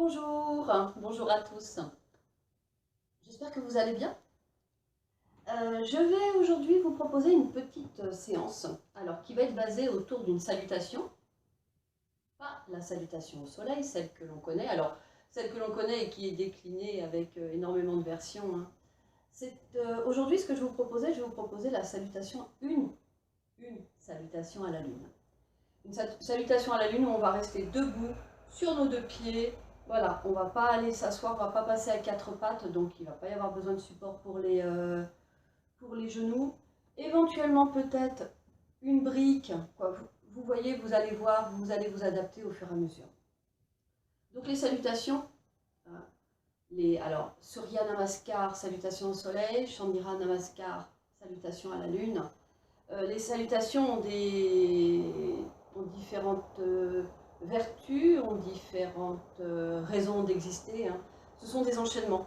Bonjour, bonjour à tous. J'espère que vous allez bien. Je vais aujourd'hui vous proposer une petite séance, alors qui va être basée autour d'une salutation, pas la salutation au soleil, celle que l'on connaît. Alors, celle que l'on connaît et qui est déclinée avec énormément de versions, hein. Aujourd'hui, ce que je vais vous proposer la salutation, une salutation à la lune. Une salutation à la lune où on va rester debout sur nos deux pieds. Voilà, on ne va pas aller s'asseoir, on ne va pas passer à quatre pattes, donc il ne va pas y avoir besoin de support pour les genoux. Éventuellement peut-être une brique, quoi. Vous voyez, vous allez voir, vous allez vous adapter au fur et à mesure. Donc les salutations, alors Surya Namaskar, salutation au soleil, Chandra Namaskar, salutation à la lune. Les salutations ont différentes vertus, ont différentes raisons d'exister, hein. Ce sont des enchaînements.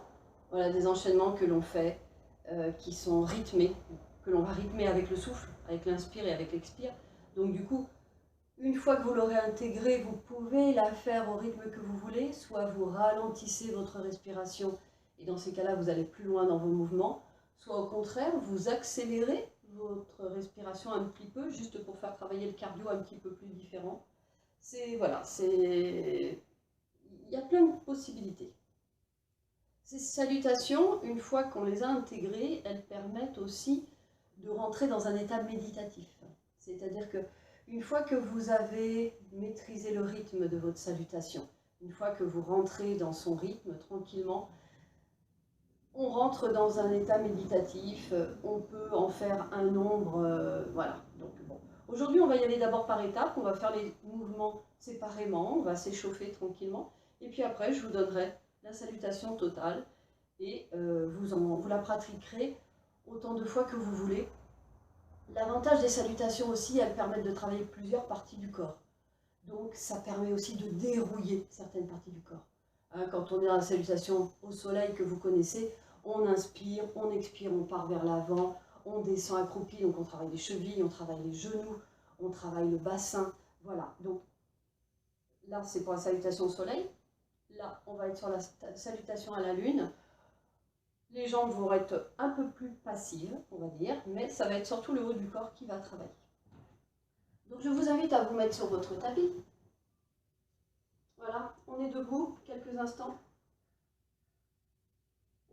Voilà, des enchaînements que l'on fait, qui sont rythmés, que l'on va rythmer avec le souffle, avec l'inspire et avec l'expire. Donc du coup, une fois que vous l'aurez intégrée, vous pouvez la faire au rythme que vous voulez, soit vous ralentissez votre respiration, et dans ces cas-là, vous allez plus loin dans vos mouvements, soit au contraire, vous accélérez votre respiration un petit peu, juste pour faire travailler le cardio un petit peu plus différent. Voilà, il y a plein de possibilités. Ces salutations, une fois qu'on les a intégrées, elles permettent aussi de rentrer dans un état méditatif. C'est-à-dire que une fois que vous avez maîtrisé le rythme de votre salutation, une fois que vous rentrez dans son rythme tranquillement, on rentre dans un état méditatif, on peut en faire un nombre, voilà. Donc bon, aujourd'hui on va y aller d'abord par étapes, on va faire les mouvements séparément, on va s'échauffer tranquillement, et puis après je vous donnerai la salutation totale, et vous la pratiquerez autant de fois que vous voulez. L'avantage des salutations aussi, elles permettent de travailler plusieurs parties du corps. Donc ça permet aussi de dérouiller certaines parties du corps. Hein, quand on est dans la salutation au soleil que vous connaissez, on inspire, on expire, on part vers l'avant, on descend accroupi, donc on travaille les chevilles, on travaille les genoux, on travaille le bassin. Voilà, donc là c'est pour la salutation au soleil. Là, on va être sur la salutation à la lune. Les jambes vont être un peu plus passives, on va dire, mais ça va être surtout le haut du corps qui va travailler. Donc je vous invite à vous mettre sur votre tapis. Voilà, on est debout quelques instants.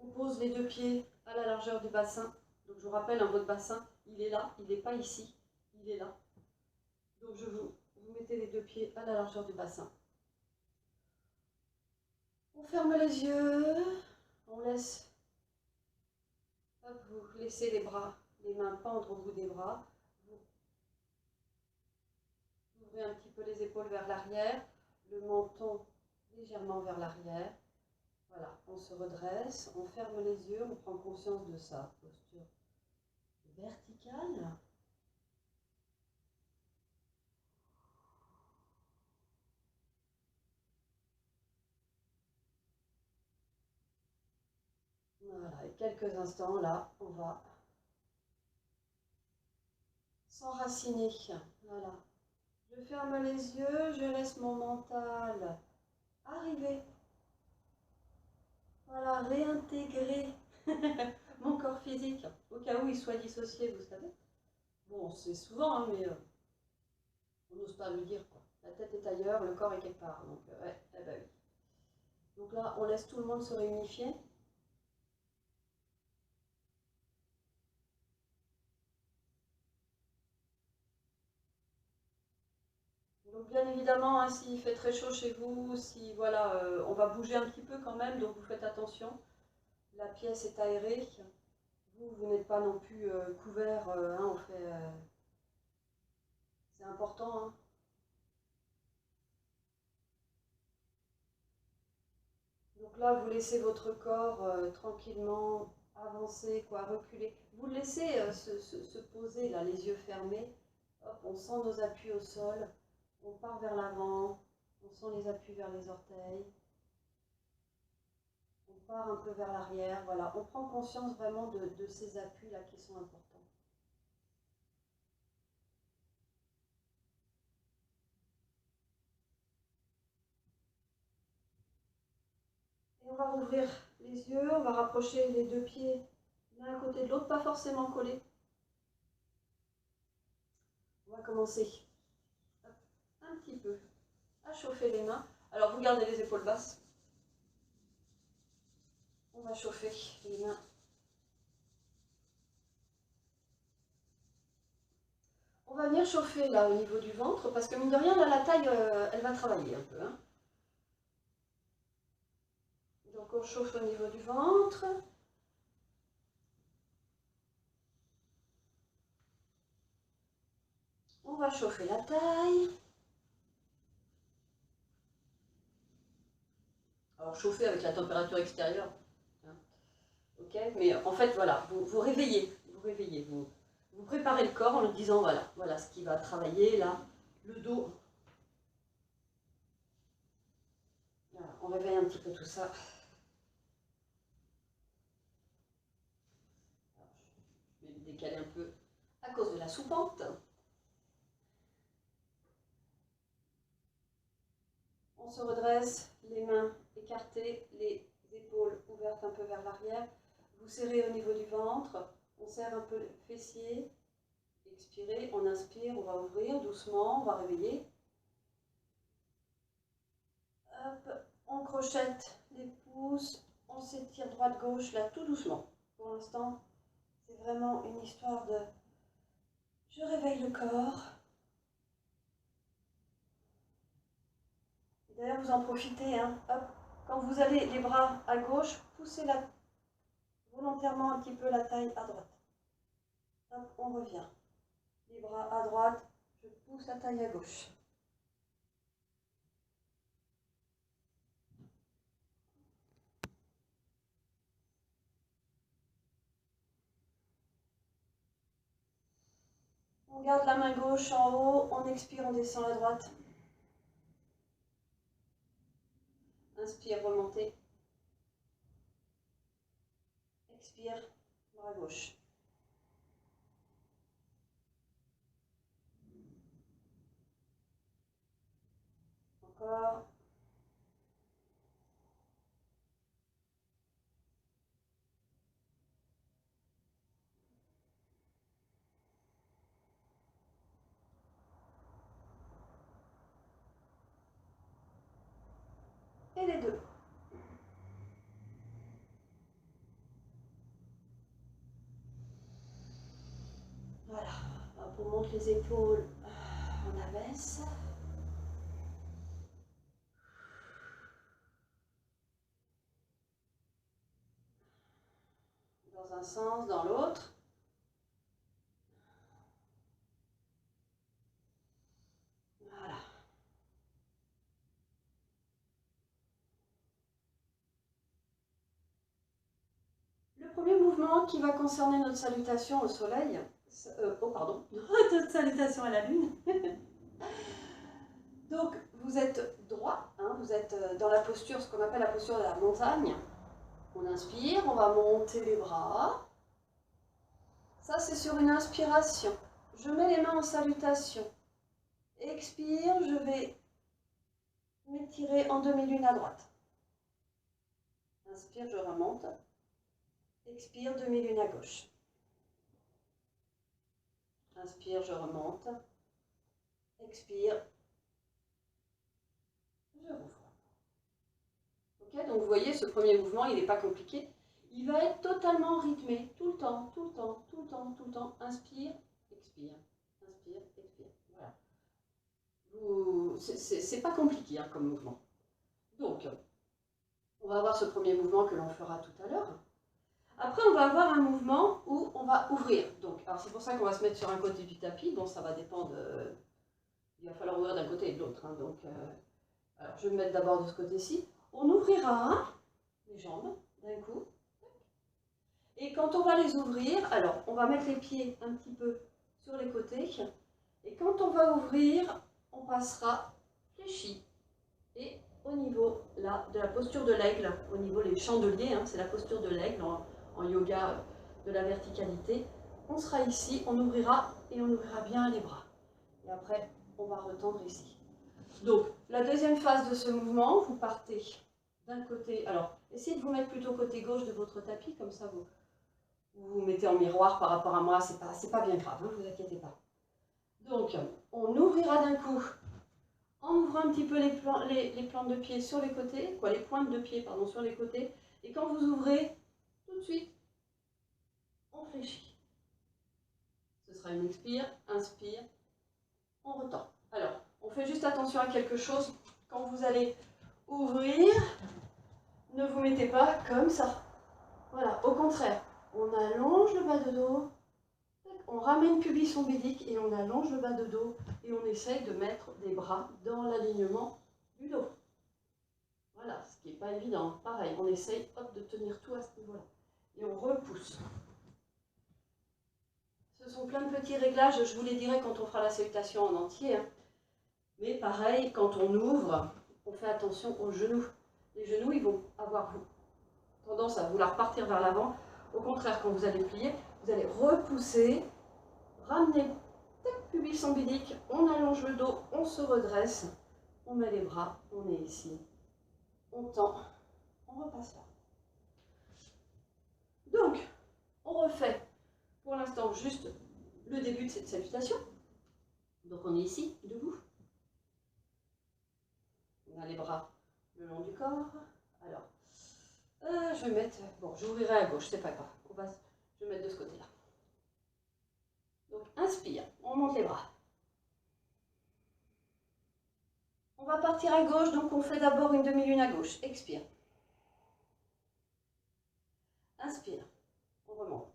On pose les deux pieds à la largeur du bassin. Donc je vous rappelle, votre bassin, il est là, il n'est pas ici, il est là. Donc vous mettez les deux pieds à la largeur du bassin. On ferme les yeux, on laisse, hop, vous laissez les bras, les mains pendre au bout des bras. Vous ouvrez un petit peu les épaules vers l'arrière, le menton légèrement vers l'arrière. Voilà, on se redresse, on ferme les yeux, on prend conscience de sa posture verticale. Voilà, et quelques instants là, on va s'enraciner. Voilà. Je ferme les yeux, je laisse mon mental arriver. Voilà, réintégrer mon corps physique, au cas où il soit dissocié, vous savez. Bon, c'est souvent, hein, mais on n'ose pas le dire, quoi. La tête est ailleurs, le corps est quelque part. Donc, ouais, eh ben oui. Donc là, on laisse tout le monde se réunifier. Donc bien évidemment, hein, s'il fait très chaud chez vous, si voilà, on va bouger un petit peu quand même, donc vous faites attention. La pièce est aérée. Vous n'êtes pas non plus couvert, hein, c'est important, hein. Donc là, vous laissez votre corps tranquillement avancer, quoi, reculer. Vous le laissez se poser, là, les yeux fermés. Hop, on sent nos appuis au sol. On part vers l'avant. On sent les appuis vers les orteils. On part un peu vers l'arrière. Voilà, on prend conscience vraiment de ces appuis-là qui sont importants. va rouvrir les yeux, on va rapprocher les deux pieds l'un à côté de l'autre, pas forcément collés. On va commencer un petit peu à chauffer les mains. Alors vous gardez les épaules basses. On va chauffer les mains. On va venir chauffer là au niveau du ventre parce que mine de rien, là, la taille, elle va travailler un peu. Hein. Donc on chauffe au niveau du ventre. On va chauffer la taille. Alors chauffer avec la température extérieure. Hein. Ok, mais en fait voilà, vous réveillez, vous préparez le corps en lui disant voilà ce qui va travailler là, le dos. Voilà, on réveille un petit peu tout ça. Alors, je vais me décaler un peu à cause de la soupente. On se redresse, les mains écartées, les épaules ouvertes un peu vers l'arrière. Vous serrez au niveau du ventre, on serre un peu les fessiers. Expirez, on inspire, on va ouvrir doucement, on va réveiller. Hop, on crochette les pouces, on s'étire droite-gauche, là tout doucement. Pour l'instant, c'est vraiment une histoire de je réveille le corps. D'ailleurs, vous en profitez, hein. Hop. Quand vous allez les bras à gauche, poussez volontairement un petit peu la taille à droite. Hop, on revient. Les bras à droite, je pousse la taille à gauche. On garde la main gauche en haut, on expire, on descend à droite. Inspire, remontez. Expire, bras gauche. Encore. Et les deux. Voilà. Hop, on monte les épaules, on abaisse. Dans un sens, dans l'autre. Voilà. Le premier mouvement qui va concerner notre salutation au soleil, notre salutation à la lune. Donc vous êtes droit, hein, vous êtes dans la posture, ce qu'on appelle la posture de la montagne. On inspire, on va monter les bras. Ça c'est sur une inspiration. Je mets les mains en salutation. Expire, je vais m'étirer en demi-lune à droite. Inspire, je remonte. Expire, demi-lune à gauche. Inspire, je remonte. Expire, je rouvre. Ok, donc vous voyez, ce premier mouvement, il n'est pas compliqué. Il va être totalement rythmé, tout le temps, tout le temps, tout le temps, tout le temps. Inspire, expire, inspire, expire. Voilà. C'est pas compliqué hein, comme mouvement. Donc, on va avoir ce premier mouvement que l'on fera tout à l'heure. Après, on va avoir un mouvement où on va ouvrir. Donc, alors c'est pour ça qu'on va se mettre sur un côté du tapis. Bon, ça va dépendre. Il va falloir ouvrir d'un côté et de l'autre. Hein, donc, alors, je vais me mettre d'abord de ce côté-ci. On ouvrira les jambes d'un coup. Et quand on va les ouvrir, alors on va mettre les pieds un petit peu sur les côtés. Et quand on va ouvrir, on passera fléchi. Et au niveau là, de la posture de l'aigle, au niveau des chandeliers, hein, c'est la posture de l'aigle en yoga de la verticalité. On sera ici, on ouvrira et on ouvrira bien les bras. Et après, on va retendre ici. Donc, la deuxième phase de ce mouvement, vous partez d'un côté. Alors, essayez de vous mettre plutôt côté gauche de votre tapis, comme ça vous vous mettez en miroir par rapport à moi, c'est pas bien grave, ne vous inquiétez pas. Donc, on ouvrira d'un coup, en ouvrant un petit peu les plantes de pied sur les côtés, les pointes de pied, pardon, sur les côtés, et quand vous ouvrez, tout de suite, on fléchit. Ce sera une expire, inspire, on retend. Alors, on fait juste attention à quelque chose, quand vous allez ouvrir, ne vous mettez pas comme ça. Voilà, au contraire, on allonge le bas de dos, on ramène pubis ombilique et on allonge le bas de dos et on essaye de mettre des bras dans l'alignement du dos. Voilà, ce qui n'est pas évident. Pareil, on essaye de tenir tout à ce niveau-là. Et on repousse. Ce sont plein de petits réglages, je vous les dirai quand on fera la salutation en entier. Hein. Mais pareil, quand on ouvre, on fait attention aux genoux. Les genoux, ils vont avoir tendance à vouloir partir vers l'avant. Au contraire, quand vous allez plier, vous allez repousser, ramener pubis ombilique, on allonge le dos, on se redresse, on met les bras, on est ici, on tend, on repasse là. Donc, on refait pour l'instant juste le début de cette salutation. Donc on est ici, debout. On a les bras le long du corps. Alors, je vais mettre, bon, j'ouvrirai à gauche, c'est pas grave. Je vais mettre de ce côté-là. Donc, inspire, on monte les bras. On va partir à gauche, donc on fait d'abord une demi-lune à gauche. Expire. Inspire, on remonte.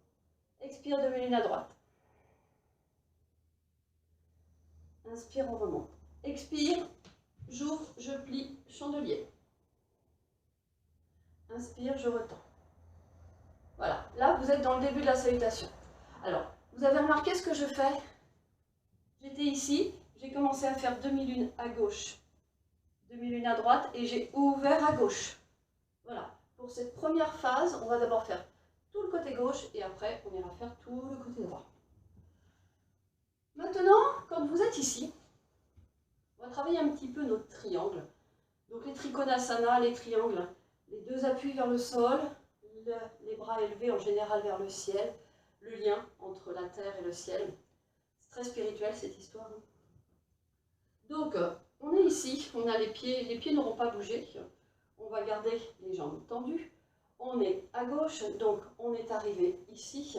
Expire, demi-lune à droite. Inspire, on remonte. Expire, j'ouvre, je plie, chandelier. Inspire, je retends. Voilà, là vous êtes dans le début de la salutation. Alors, vous avez remarqué ce que je fais? J'étais ici, j'ai commencé à faire demi-lune à gauche, demi-lune à droite et j'ai ouvert à gauche. Voilà, pour cette première phase, on va d'abord faire tout le côté gauche et après on ira faire tout le côté droit. Maintenant, quand vous êtes ici, on va travailler un petit peu notre triangle. Donc les trikonasana, les triangles, les deux appuis vers le sol, les bras élevés en général vers le ciel, le lien entre la terre et le ciel. C'est très spirituel cette histoire. Donc on est ici, on a les pieds n'auront pas bougé, on va garder les jambes tendues. On est à gauche, donc on est arrivé ici.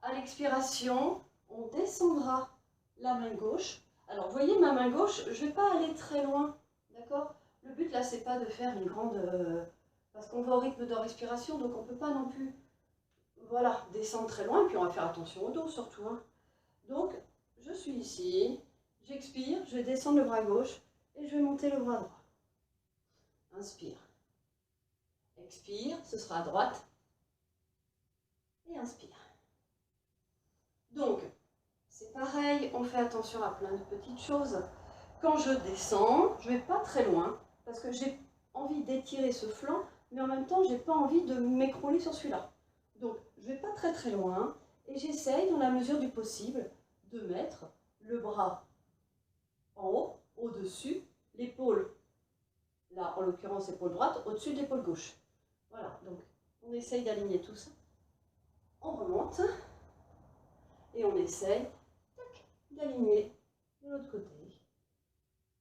À l'expiration, on descendra la main gauche. Alors vous voyez ma main gauche, je ne vais pas aller très loin, d'accord? Le but là, c'est pas de faire une grande... parce qu'on va au rythme de respiration, donc on ne peut pas non plus voilà, descendre très loin, et puis on va faire attention au dos surtout. Hein. Donc, je suis ici, j'expire, je vais descendre le bras gauche, et je vais monter le bras droit. Inspire. Expire, ce sera à droite, et inspire. Donc, c'est pareil, on fait attention à plein de petites choses. Quand je descends, je ne vais pas très loin, parce que j'ai envie d'étirer ce flanc, mais en même temps, je n'ai pas envie de m'écrouler sur celui-là. Donc, je ne vais pas très très loin, et j'essaye, dans la mesure du possible, de mettre le bras en haut, au-dessus, l'épaule, là, en l'occurrence, épaule droite, au-dessus de l'épaule gauche. Voilà, donc, on essaye d'aligner tout ça. On remonte, et on essaye d'aligner de l'autre côté,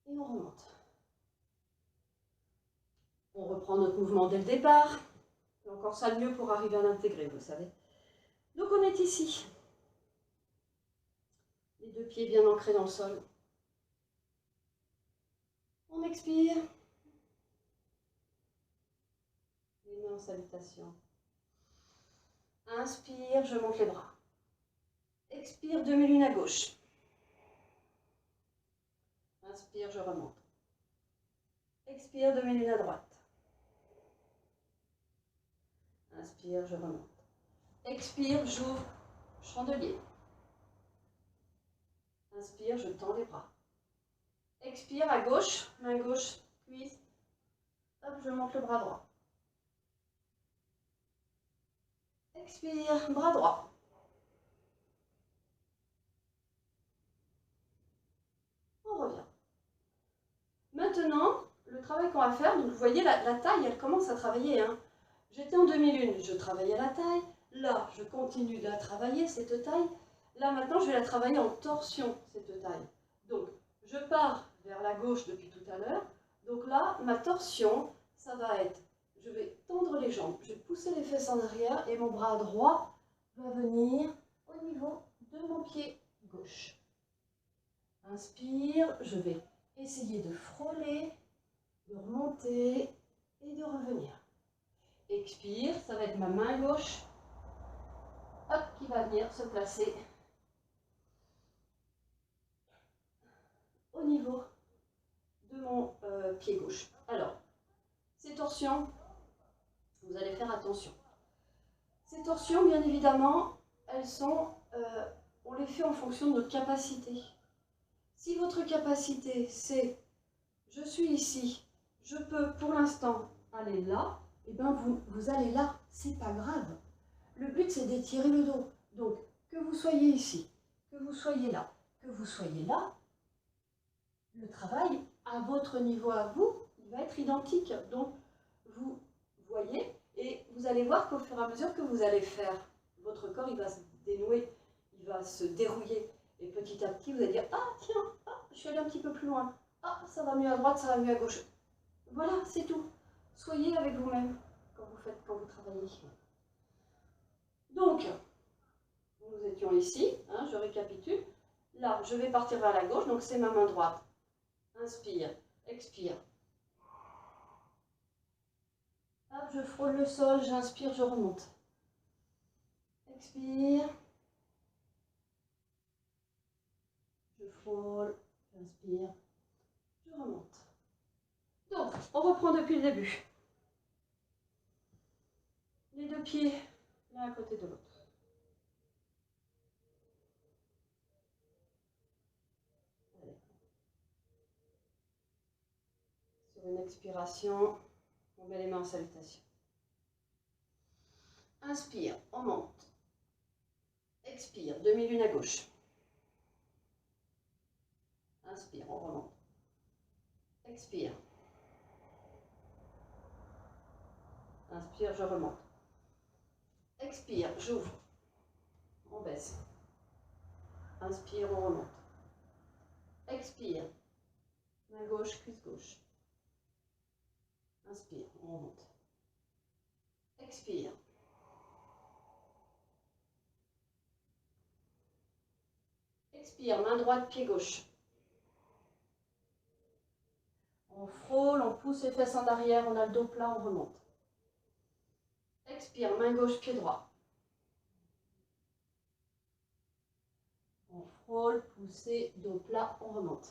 et on remonte. On reprend notre mouvement dès le départ. C'est encore ça le mieux pour arriver à l'intégrer, vous savez. Donc on est ici. Les deux pieds bien ancrés dans le sol. On expire. Les mains en salutation. Inspire, je monte les bras. Expire, demi-lune à gauche. Inspire, je remonte. Expire, demi-lune à droite. Inspire, je remonte. Expire, j'ouvre, chandelier. Inspire, je tends les bras. Expire à gauche, main gauche, cuisse. Hop, je monte le bras droit. Expire, bras droit. On revient. Maintenant, le travail qu'on va faire, donc vous voyez la taille, elle commence à travailler. Hein. J'étais en demi-lune, je travaillais la taille. Là, je continue de la travailler, cette taille. Là, maintenant, je vais la travailler en torsion, cette taille. Donc, je pars vers la gauche depuis tout à l'heure. Donc là, ma torsion, ça va être, je vais tendre les jambes, je vais pousser les fesses en arrière et mon bras droit va venir au niveau de mon pied gauche. Inspire, je vais essayer de frôler, de remonter et de revenir. Expire, ça va être ma main gauche, hop, qui va venir se placer au niveau de mon pied gauche. Alors, ces torsions, vous allez faire attention. Ces torsions, bien évidemment, elles sont, on les fait en fonction de notre capacité. Si votre capacité, c'est je suis ici, je peux pour l'instant aller là, et bien vous allez là, c'est pas grave. Le but, c'est d'étirer le dos. Donc, que vous soyez ici, que vous soyez là, le travail, à votre niveau à vous, il va être identique. Donc, vous voyez, et vous allez voir qu'au fur et à mesure que vous allez faire, votre corps, il va se dénouer, il va se dérouiller. Et petit à petit, vous allez dire, ah tiens, ah, je suis allé un petit peu plus loin. Ah, ça va mieux à droite, ça va mieux à gauche. Voilà, c'est tout. Soyez avec vous-même quand vous travaillez. Donc, nous étions ici, hein, je récapitule. Là, je vais partir vers la gauche, donc c'est ma main droite. Inspire, expire. Hop, je frôle le sol, j'inspire, je remonte. Expire. Je frôle, j'inspire, je remonte. Donc, on reprend depuis le début. Les deux pieds l'un à côté de l'autre. Sur une expiration, on met les mains en salutation. Inspire, on monte. Expire, demi-lune à gauche. Inspire, on remonte. Expire. Inspire, je remonte. Expire, j'ouvre. On baisse. Inspire, on remonte. Expire. Main gauche, cuisse gauche. Inspire, on remonte. Expire. Expire, main droite, pied gauche. On frôle, on pousse les fesses en arrière, on a le dos plat, on remonte. Expire, main gauche, pied droit. On frôle, pousser, dos plat, on remonte.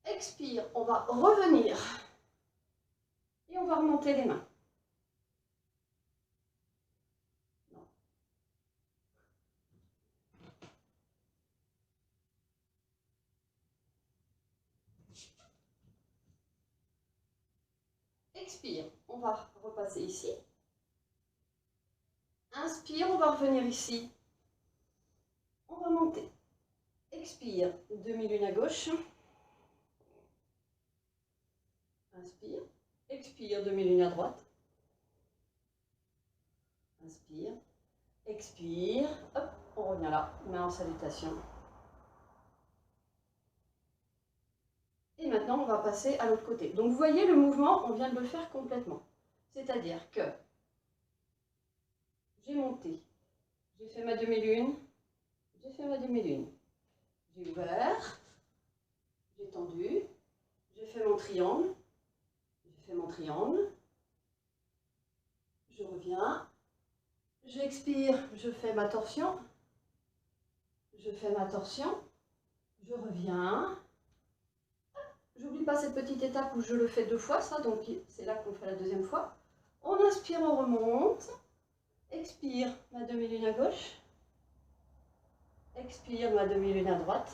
Expire, on va revenir. Et on va remonter les mains. Non. Expire, on va repasser ici. Inspire, on va revenir ici. On va monter. Expire, demi-lune à gauche. Inspire. Expire, demi-lune à droite. Inspire. Expire. Hop, on revient là. Main en salutation. Et maintenant, on va passer à l'autre côté. Donc, vous voyez le mouvement, on vient de le faire complètement. C'est-à-dire que j'ai monté, j'ai fait ma demi-lune, j'ai fait ma demi-lune. J'ai ouvert, j'ai tendu, j'ai fait mon triangle, je reviens, j'expire, je fais ma torsion, je reviens. J'oublie pas cette petite étape où je le fais 2 fois, ça, donc c'est là qu'on fait la deuxième fois. On inspire, on remonte. Expire, ma demi-lune à gauche. Expire, ma demi-lune à droite.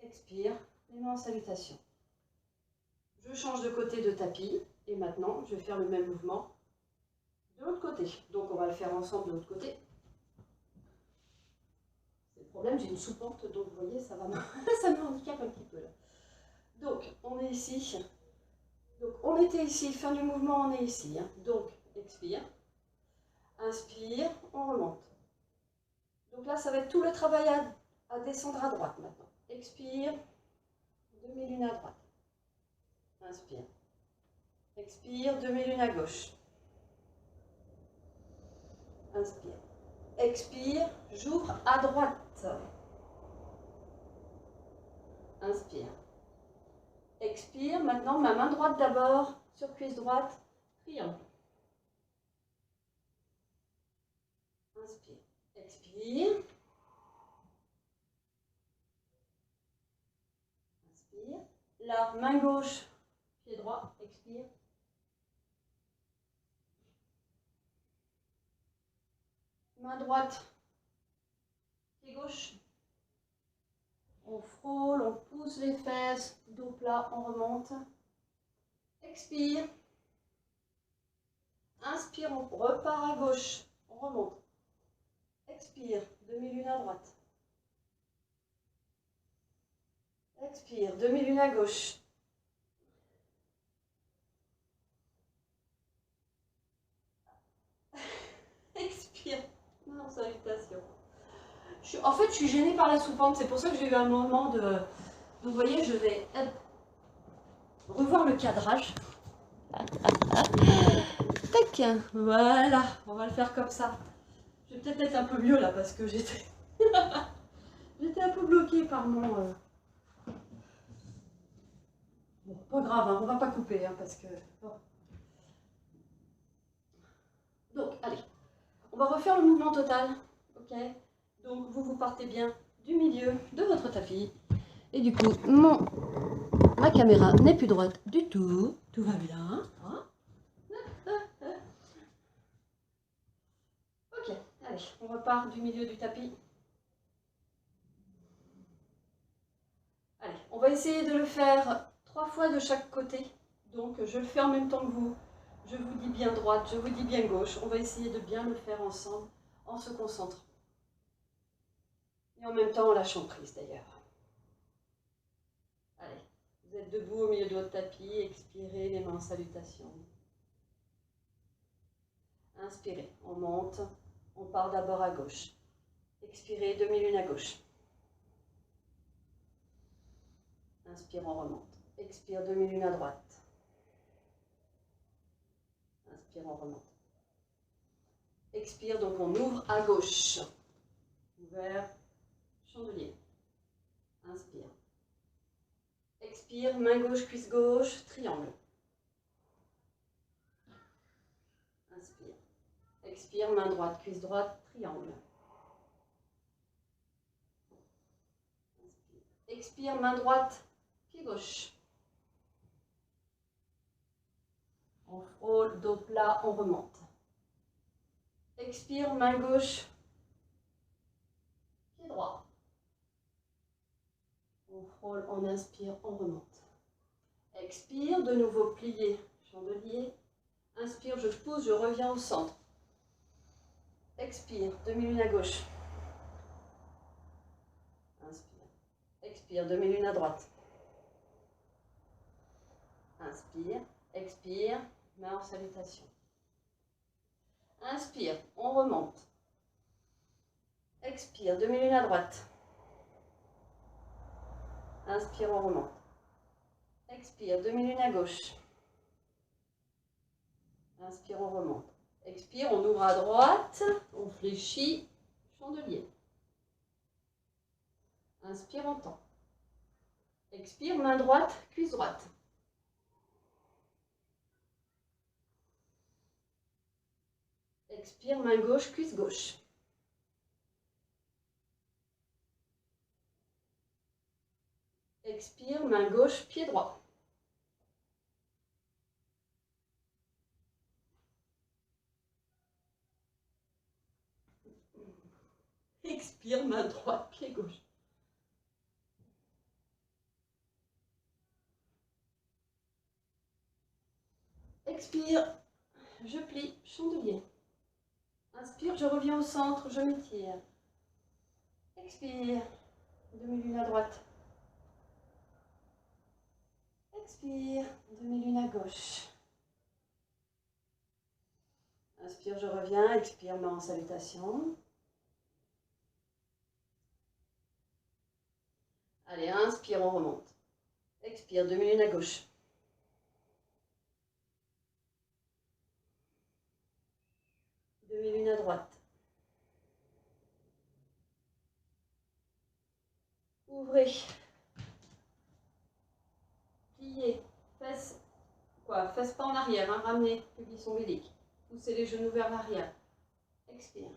Expire, les mains en salutation. Je change de côté de tapis et maintenant je vais faire le même mouvement de l'autre côté. Donc on va le faire ensemble de l'autre côté. C'est le problème, j'ai une soupente, donc vous voyez, ça me handicape un petit peu là. Donc, on est ici. Donc, on était ici, fin du mouvement, on est ici. Hein. Donc, expire. Inspire, on remonte. Donc là, ça va être tout le travail à descendre à droite maintenant. Expire, demi-lune à droite. Inspire. Expire, demi-lune à gauche. Inspire. Expire, j'ouvre à droite. Inspire. Expire, maintenant ma main droite d'abord, sur cuisse droite, triangle. Inspire. Expire. Inspire. La main gauche, pied droit, expire. Main droite, pied gauche. On frôle, on pousse les fesses, dos plat, on remonte. Expire. Inspire, on repart à gauche, on remonte. Expire, demi-lune à droite. Expire, demi-lune à gauche. Expire. Non, salutation. En fait, je suis gênée par la soupente, c'est pour ça que j'ai eu un moment de... Donc, vous voyez, je vais revoir le cadrage. Tac, voilà, on va le faire comme ça. Je vais peut-être être un peu mieux là, parce que j'étais... j'étais un peu bloquée par mon... Bon, pas grave, hein, on va pas couper, hein, parce que... Bon. Donc, allez, on va refaire le mouvement total, ok? Donc, vous partez bien du milieu de votre tapis. Et du coup, ma caméra n'est plus droite du tout. Tout va bien. Hein? Ok, allez, on repart du milieu du tapis. Allez, on va essayer de le faire 3 fois de chaque côté. Donc, je le fais en même temps que vous. Je vous dis bien droite, je vous dis bien gauche. On va essayer de bien le faire ensemble en se concentrant. Et en même temps en lâchant prise d'ailleurs. Allez, vous êtes debout au milieu de votre tapis, expirez les mains en salutation. Inspirez, on monte, on part d'abord à gauche. Expirez, demi-lune à gauche. Inspire, on remonte. Expire, demi-lune à droite. Inspire, on remonte. Expire, donc on ouvre à gauche. Ouvert, chandelier. Inspire. Expire, main gauche, cuisse gauche, triangle. Inspire. Expire, main droite, cuisse droite, triangle. Inspire. Expire, main droite, pied gauche. On frôle, dos plat, on remonte. Expire, main gauche, pied droit. On frôle, on inspire, on remonte. Expire, de nouveau plié, chandelier. Inspire, je pousse, je reviens au centre. Expire, demi-lune à gauche. Inspire. Expire, demi-lune à droite. Inspire, expire, main en salutation. Inspire, on remonte. Expire, demi-lune à droite. Inspire, on remonte. Expire, demi-lune à gauche. Inspire, on remonte. Expire, on ouvre à droite, on fléchit, chandelier. Inspire, on tend. Expire, main droite, cuisse droite. Expire, main gauche, cuisse gauche. Expire, main gauche, pied droit. Expire, main droite, pied gauche. Expire, je plie, chandelier. Inspire, je reviens au centre, je m'étire. Expire, demi-lune à droite. Expire, demi-lune à gauche. Inspire, je reviens, expire, main en salutation. Allez, inspire, on remonte. Expire, demi-lune à gauche. Demi-lune à droite. Ouvrez. Pliez. Fesses, fesses pas en arrière, hein, ramenez, pubis ombilique. Poussez les genoux vers l'arrière. Expire.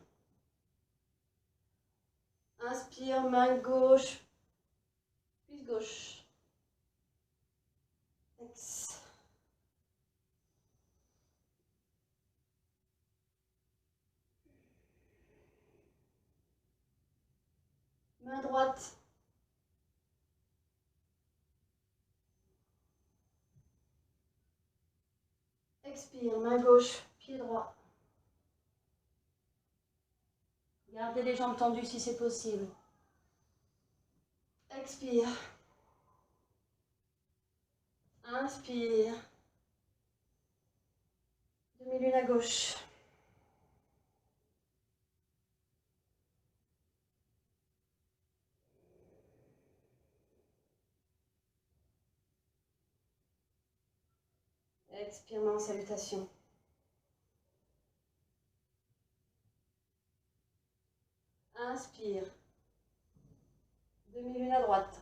Inspire, main gauche, cuisse gauche. Ex. Main droite. Expire, main gauche, pied droit. Gardez les jambes tendues si c'est possible. Expire. Inspire. Demi-lune à gauche. Expire, main en salutation. Inspire. Demi-lune à droite.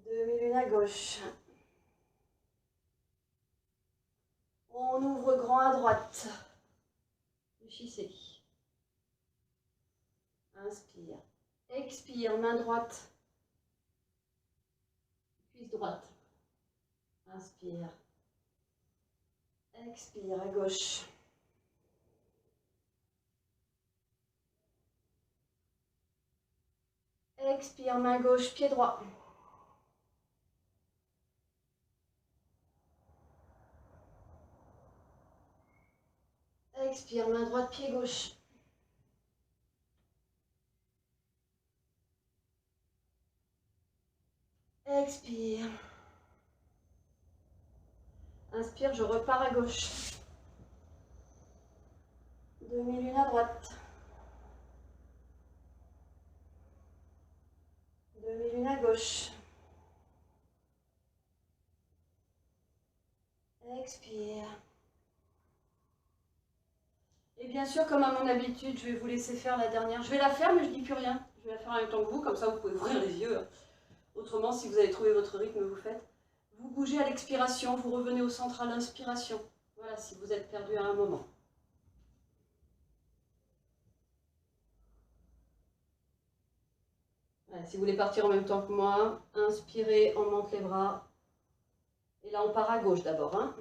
Demi-lune à gauche. On ouvre grand à droite. Réfléchissez. Inspire. Expire, main droite. Cuisse droite. Inspire. Expire, à gauche. Expire, main gauche, pied droit. Expire, main droite, pied gauche. Expire. Inspire, je repars à gauche. Demi-lune à droite. Demi-lune à gauche. Expire. Et bien sûr, comme à mon habitude, je vais vous laisser faire la dernière. Je vais la faire, mais je ne dis plus rien. Je vais la faire en même temps que vous, comme ça vous pouvez ouvrir les yeux. Autrement, si vous avez trouvé votre rythme, vous faites. Vous bougez à l'expiration, vous revenez au centre à l'inspiration. Voilà, si vous êtes perdu à un moment. Voilà, si vous voulez partir en même temps que moi, inspirez, on monte les bras. Et là, on part à gauche d'abord. Hein.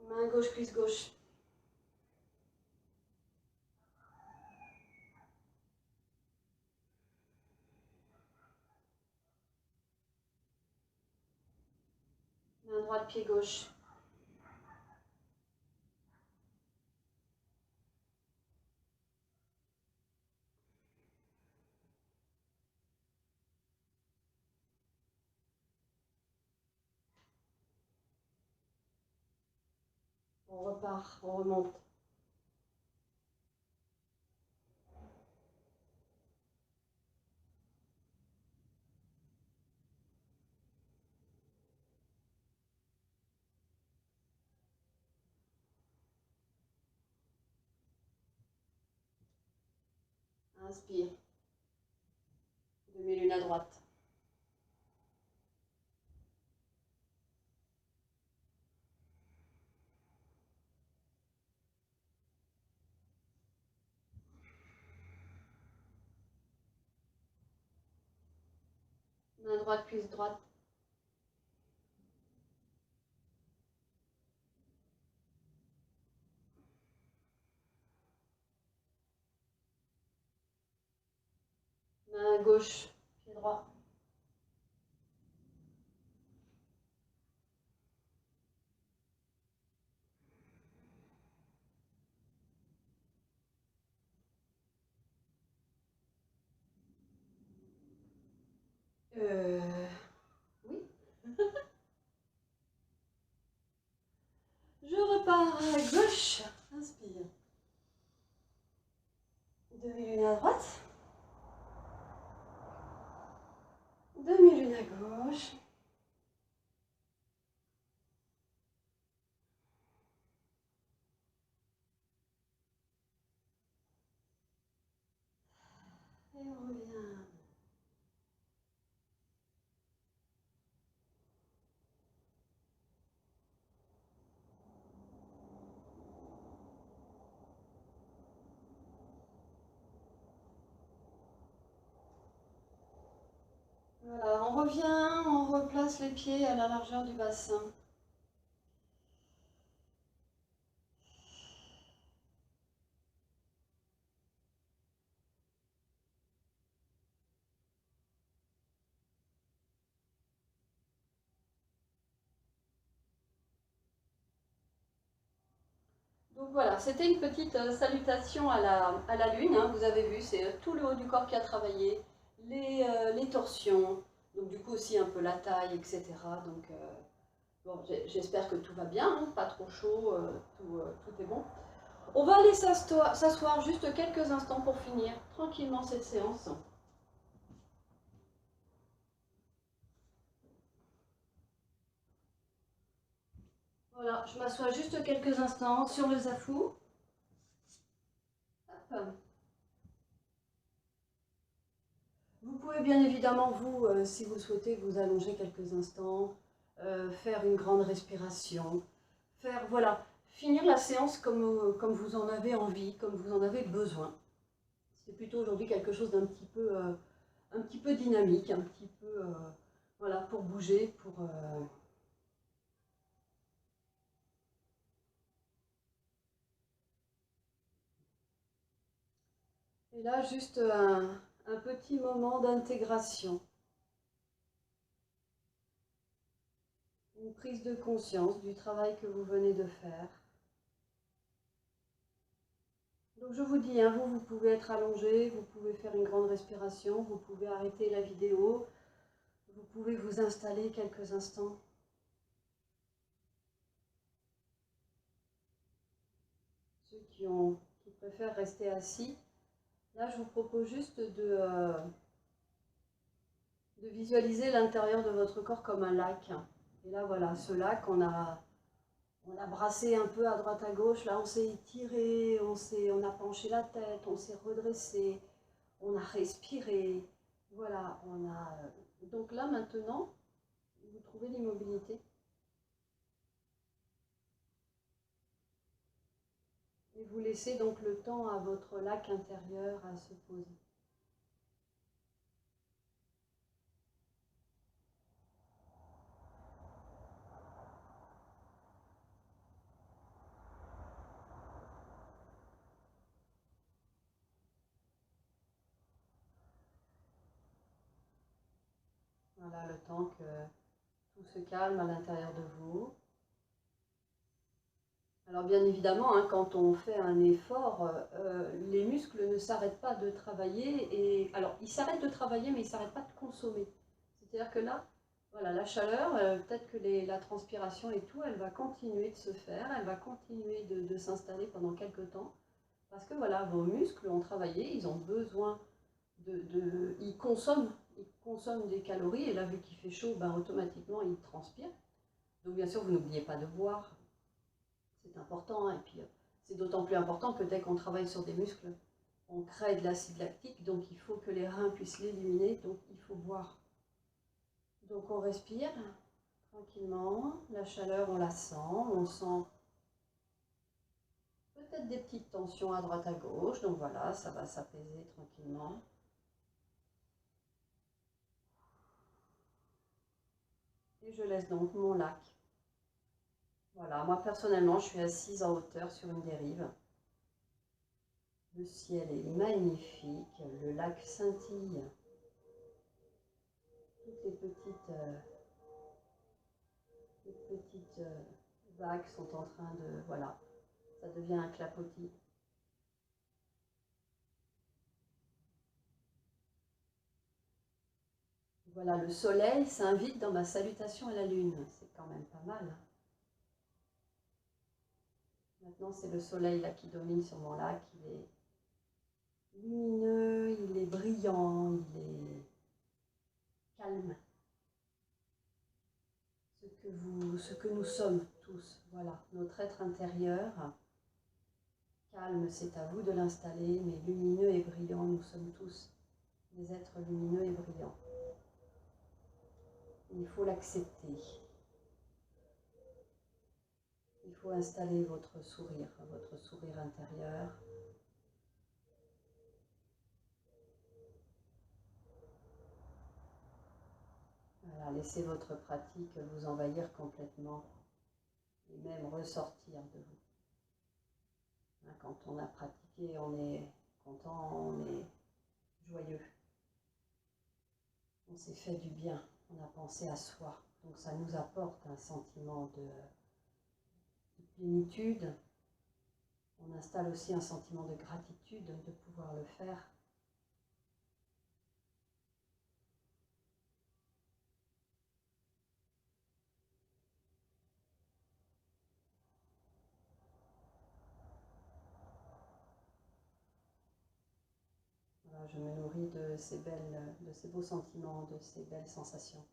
Main gauche, cuisse gauche. Main droite, pied gauche. On repart, on remonte. Inspire. Demi-lune à droite. Main droite, cuisse droite. Main gauche, pied droit. Oui. Je repars à gauche. Inspire. Demi-lune à droite. Demi-lune à gauche. Et on revient. Voilà, on revient, on replace les pieds à la largeur du bassin. Donc voilà, c'était une petite salutation à la lune, hein. Vous avez vu, c'est tout le haut du corps qui a travaillé, les torsions, donc du coup aussi un peu la taille, etc. Donc bon, j'espère que tout va bien, hein, pas trop chaud, tout est bon. On va aller s'asseoir juste quelques instants pour finir tranquillement cette séance. Voilà, je m'assois juste quelques instants sur le zafou. Hop. Vous pouvez bien évidemment, vous, si vous souhaitez, vous allonger quelques instants, faire une grande respiration, voilà, finir la séance comme vous en avez envie, comme vous en avez besoin. C'est plutôt aujourd'hui quelque chose d'un un petit peu dynamique, un petit peu, voilà, pour bouger, Et là, juste un petit moment d'intégration, une prise de conscience du travail que vous venez de faire. Donc je vous dis, hein, vous pouvez être allongé, vous pouvez faire une grande respiration, vous pouvez arrêter la vidéo, vous pouvez vous installer quelques instants. Ceux qui préfèrent rester assis, là je vous propose juste de visualiser l'intérieur de votre corps comme un lac. Et là voilà, ce lac, on a brassé un peu à droite à gauche, là on s'est étiré, on a penché la tête, on s'est redressé, on a respiré, voilà, donc là maintenant, vous trouvez l'immobilité. Et vous laissez donc le temps à votre lac intérieur à se poser. Voilà, le temps que tout se calme à l'intérieur de vous. Alors bien évidemment, hein, quand on fait un effort, les muscles ne s'arrêtent pas de travailler. Alors, ils s'arrêtent de travailler, mais ils ne s'arrêtent pas de consommer. C'est-à-dire que là, voilà, la chaleur, peut-être que la transpiration et tout, elle va continuer de se faire, elle va continuer de s'installer pendant quelques temps. Parce que voilà, vos muscles ont travaillé, ils ont besoin ils consomment des calories, et là, vu qu'il fait chaud, ben, automatiquement, ils transpirent. Donc bien sûr, vous n'oubliez pas de boire, c'est important, et puis c'est d'autant plus important que dès qu'on travaille sur des muscles, on crée de l'acide lactique, donc il faut que les reins puissent l'éliminer, donc il faut boire. Donc on respire tranquillement, la chaleur on la sent, on sent peut-être des petites tensions à droite à gauche, donc voilà, ça va s'apaiser tranquillement. Et je laisse donc mon lac. Voilà, moi personnellement, je suis assise en hauteur sur une des rives. Le ciel est magnifique, le lac scintille toutes les petites vagues sont en train de... Voilà, ça devient un clapotis. Voilà, le soleil s'invite dans ma salutation à la lune. C'est quand même pas mal. Maintenant, c'est le soleil là qui domine sur mon lac. Il est lumineux, il est brillant, il est calme. Ce que nous sommes tous. Voilà, notre être intérieur. Calme, c'est à vous de l'installer, mais lumineux et brillant, nous sommes tous des êtres lumineux et brillants. Il faut l'accepter. Il faut installer votre sourire intérieur. Voilà, laissez votre pratique vous envahir complètement et même ressortir de vous. Quand on a pratiqué, on est content, on est joyeux. On s'est fait du bien, on a pensé à soi. Donc ça nous apporte un sentiment de plénitude. On installe aussi un sentiment de gratitude de pouvoir le faire. Voilà, je me nourris de ces beaux sentiments, de ces belles sensations.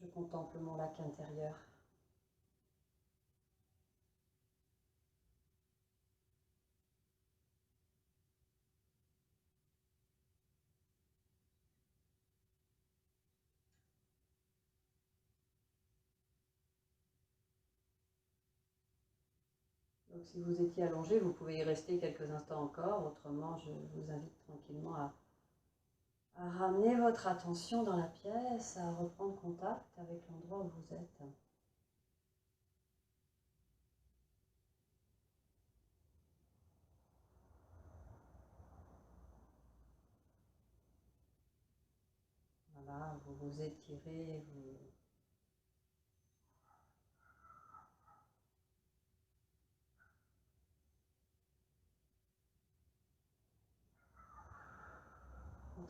Je contemple mon lac intérieur. Donc si vous étiez allongé, vous pouvez y rester quelques instants encore. Autrement, je vous invite tranquillement à ramener votre attention dans la pièce, à reprendre contact avec l'endroit où vous êtes. Voilà, vous vous étirez,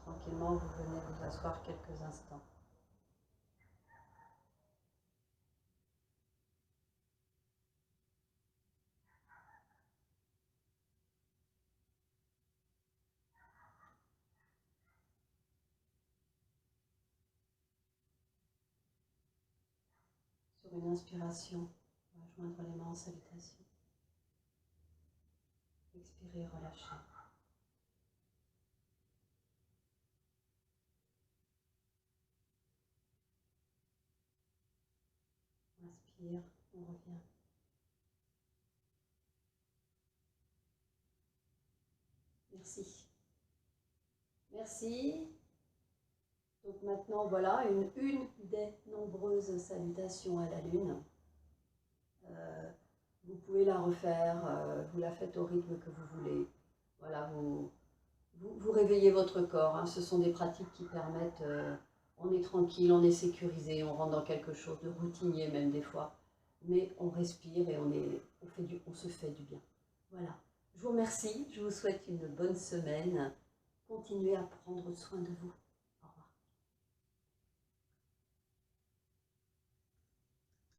tranquillement, vous venez vous asseoir quelques instants. Sur une inspiration, on va joindre les mains en salutation. Expirez, relâchez. Inspire, on revient. Merci. Merci. Donc maintenant, voilà, une des nombreuses salutations à la lune. Vous pouvez la refaire, vous la faites au rythme que vous voulez. Voilà, vous réveillez votre corps. Hein. Ce sont des pratiques qui permettent, on est tranquille, on est sécurisé, on rentre dans quelque chose de routinier même des fois. Mais on respire et on se fait du bien. Voilà. Je vous remercie, je vous souhaite une bonne semaine. Continuez à prendre soin de vous.